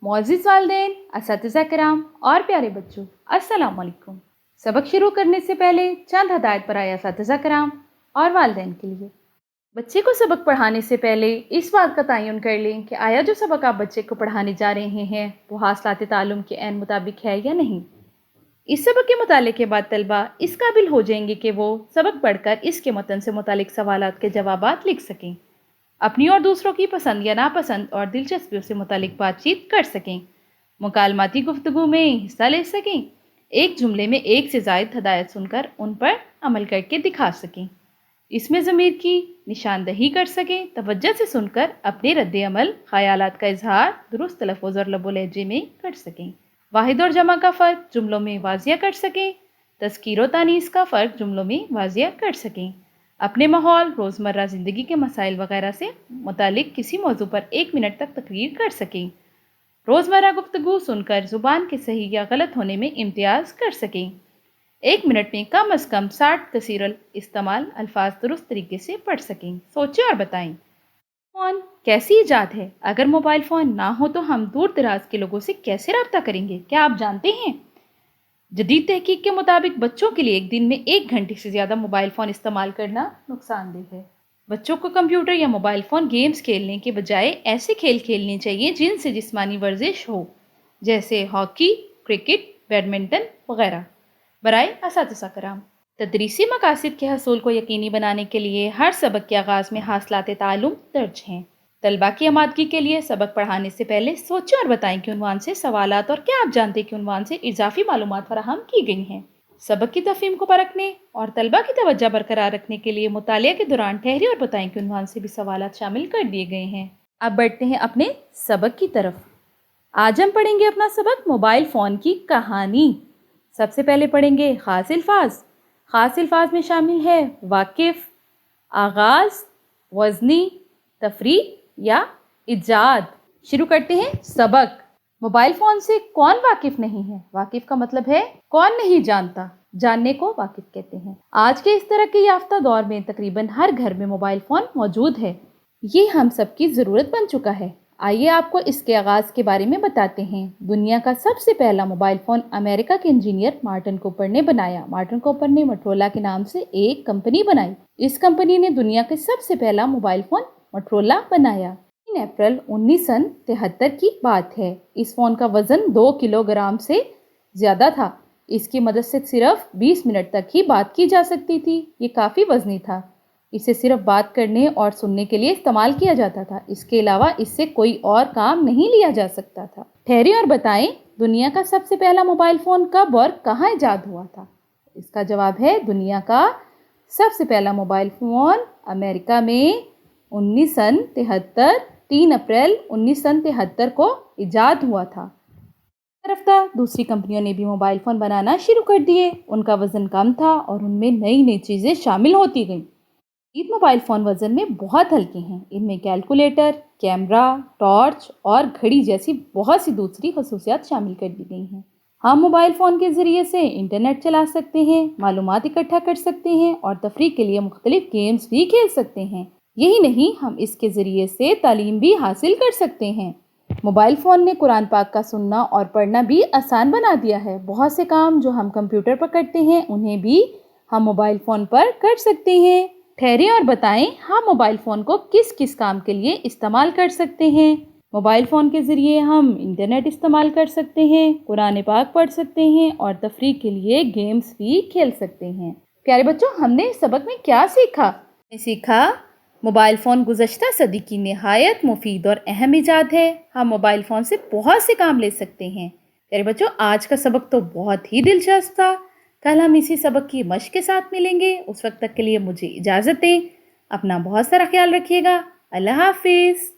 मोअज़्ज़िज़ वालिदैन, असातिज़ा किराम और प्यारे बच्चों, अस्सलाम वालेकुम। सबक शुरू करने से पहले चंद हदायत बराए असातिज़ा किराम और वालिदैन के लिए। बच्चे को सबक पढ़ाने से पहले इस बात का तयन कर लें कि आया जो सबक आप बच्चे को पढ़ाने जा रहे हैं वो हासिलात ताल्लुम के ऐन मुताबिक है या नहीं। इस सबक के मुताले के बाद तलबा इस काबिल हो जाएंगे कि वो सबक पढ़कर इसके मतन से मुतालिक सवालात के जवाबात लिख सकें, अपनी और दूसरों की पसंद या नापसंद और दिलचस्पियों से मुतालिक बातचीत कर सकें, मुकालमाती गुफ्तगू में हिस्सा ले सकें, एक जुमले में एक से ज़ायद हदायत सुनकर उन पर अमल करके दिखा सकें, इसमें ज़मीर की निशानदही कर सकें, तवज्जो से सुनकर अपने रद्द अमल ख़यालात का इजहार दुरुस्त तलफ़्फ़ुज़ और लबो लहजे में कर सकें, वाहिद और जमा का फ़र्क जुमलों में वाज़िया कर सकें, तज़कीर व तानीस का फ़र्क जुमलों में वाज़िया कर सकें, अपने माहौल, रोज़मर्रा ज़िंदगी के मसाइल वगैरह से मुतालिक किसी मौजू पर 1 मिनट तक तकरीर कर सकें, रोज़मर्रा गुफ्तगू सुनकर ज़ुबान के सही या गलत होने में इम्तियाज़ कर सकें, 1 मिनट में कम अज़ कम 60 कसीरल इस्तेमाल अल्फाज दुरुस्त तरीके से पढ़ सकें। सोचें और बताएं, फ़ोन कैसी ईजाद है? अगर मोबाइल फ़ोन ना हो तो हम दूर दराज के लोगों से कैसे रब्ता करेंगे? क्या आप जानते हैं? जदीद तहकीक के मुताबिक बच्चों के लिए एक दिन में 1 घंटे से ज़्यादा मोबाइल फ़ोन इस्तेमाल करना नुकसानदेह है। बच्चों को कंप्यूटर या मोबाइल फ़ोन गेम्स खेलने के बजाय ऐसे खेल खेलने चाहिए जिनसे जिस्मानी वर्जिश हो, जैसे हॉकी, क्रिकेट, बैडमिंटन वगैरह। बराए असातिज़ा किराम, तदरीसी मकासद के हसूल को यकीनी बनाने के लिए हर सबक के आगाज़ में हासिलात ताल्लुम दर्ज हैं। तलबा की आमादगी के लिए सबक पढ़ाने से पहले सोचें और बताएं कि उन्वान से सवालात और क्या आप जानते हैं कि उन्वान से इजाफी मालूमात फराहम की गई हैं। सबक की तफ़हीम को परखने और तलबा की तवज्जो बरकरार रखने के लिए मुतालिया के दौरान ठहरिए और बताएं कि उन्वान से भी सवालात शामिल कर दिए गए हैं। अब बढ़ते हैं अपने सबक की तरफ। आज हम पढ़ेंगे अपना सबक मोबाइल फ़ोन की कहानी। सबसे पहले पढ़ेंगे ख़ास अल्फाज। ख़ास अल्फाज में शामिल है वाकिफ़, आगाज़, वज़नी, तफरीक या इजाद। शुरू करते हैं सबक। मोबाइल फ़ोन से कौन वाकिफ़ नहीं है? वाकिफ़ का मतलब है कौन नहीं जानता, जानने को वाकिफ़ कहते हैं। आज के इस तरक्की याफ्ता दौर में तकरीबन हर घर में मोबाइल फ़ोन मौजूद है। ये हम सब की ज़रूरत बन चुका है। आइए आपको इसके आगाज़ के बारे में बताते हैं। दुनिया का सबसे पहला मोबाइल फ़ोन अमेरिका के इंजीनियर मार्टिन कूपर ने बनाया। मार्टिन कूपर ने मोटरोला के नाम से एक कंपनी बनाई। इस कंपनी ने दुनिया के सबसे पहला मोबाइल फ़ोन मोटरोला बनाया। 3 अप्रैल 1973 की बात है। इस फ़ोन का वज़न 2 किलोग्राम से ज़्यादा था। इसकी मदद से सिर्फ 20 मिनट तक ही बात की जा सकती थी। ये काफ़ी वज़नी था। इसे सिर्फ बात करने और सुनने के लिए इस्तेमाल किया जाता था। इसके अलावा इससे कोई और काम नहीं लिया जा सकता था। ठहरिए और बताएं, दुनिया का सबसे पहला मोबाइल फ़ोन कब और कहाँ इजाद हुआ था? इसका जवाब है दुनिया का सबसे पहला मोबाइल फ़ोन अमेरिका में 1973 3 अप्रैल 1973 को इजाद हुआ था। तरफ दूसरी कंपनियों ने भी मोबाइल फ़ोन बनाना शुरू कर दिए। उनका वज़न कम था और उनमें नई नई चीज़ें शामिल होती गईं। ईद मोबाइल फ़ोन वज़न में बहुत हल्के हैं। इनमें कैलकुलेटर, कैमरा, टॉर्च और घड़ी जैसी बहुत सी दूसरी खसूसियात शामिल कर दी गई हैं। हम मोबाइल फ़ोन के ज़रिए से इंटरनेट चला सकते हैं, मालूमात इकट्ठा कर सकते हैं और तफरीह के लिए मुख्तलिफ गेम्स भी खेल सकते हैं। यही नहीं, हम इसके ज़रिए से तालीम भी हासिल कर सकते हैं। मोबाइल फ़ोन ने कुरान पाक का सुनना और पढ़ना भी आसान बना दिया है। बहुत से काम जो हम कंप्यूटर पर करते हैं उन्हें भी हम मोबाइल फ़ोन पर कर सकते हैं। ठहरिए और बताएं, हम मोबाइल फ़ोन को किस किस काम के लिए इस्तेमाल कर सकते हैं। मोबाइल फ़ोन के ज़रिए हम इंटरनेट इस्तेमाल कर सकते हैं, कुरान पाक पढ़ सकते हैं और तफरीह के लिए गेम्स भी खेल सकते हैं। प्यारे बच्चों, हमने सबक में क्या सीखा? मोबाइल फ़ोन गुज़श्ता सदी की निहायत मुफीद और अहम इजाद है। हम मोबाइल फ़ोन से बहुत से काम ले सकते हैं। प्यारे बच्चों, आज का सबक तो बहुत ही दिलचस्प था। कल हम इसी सबक की मश्क के साथ मिलेंगे। उस वक्त तक के लिए मुझे इजाज़त दें। अपना बहुत सारा ख्याल रखिएगा। अल्लाह हाफिज़।